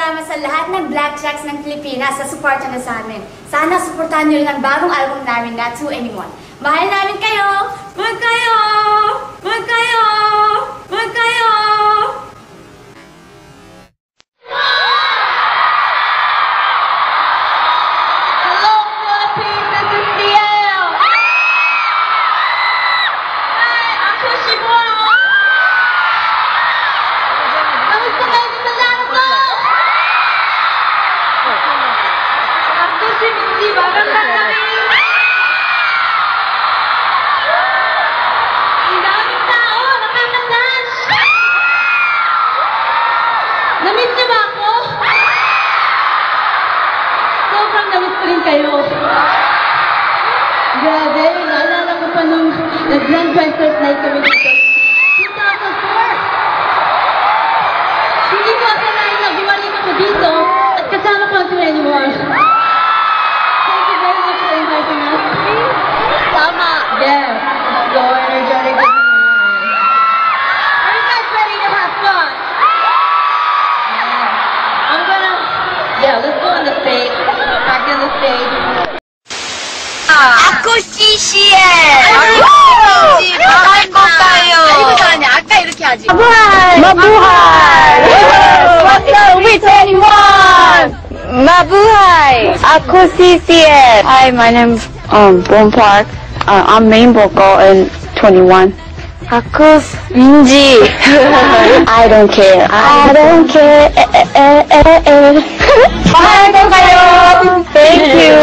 pasasalamat sa lahat ng Blackjacks ng Pilipinas sa suporta na sa amin. Sana suportahan niyo rin ang bagong album namin na To Anyone. Mahal namin kayo! Mahal kayo! Mahal kayo! Mahal kayo! Hello, Philippines! This is CL! Hi, ako si Bono! Kamusta kayo sa Largo? Ako si Minji, bagong kami! Ang daming tao, nakakatas! Namiss niyo ba ako? Sobrang namiss ko rin kayo. Grabe, naalala ko pa nung nag-Grand Princess Night kami dito. 2004! Hindi ko akalain na bumalik ako dito at kasama ko ang anymore. Thank you very much for inviting us. Tama! Yeah. So energetic. Are you guys ready to have fun? I'm gonna... Yeah, let's go on the stage. Back on the stage. Ako si CL! Ako si mahal ko kayo! Ano ba niya? Aka 이렇게 하지. Mabuhay! Mabuhay! What's up with anyone? Mabuhay! Ako si CL! Hi, my name's Bon Park. I'm main vocal in 21. Ako Minji. I don't care. I don't care. Mahal ko kayo! Thank you!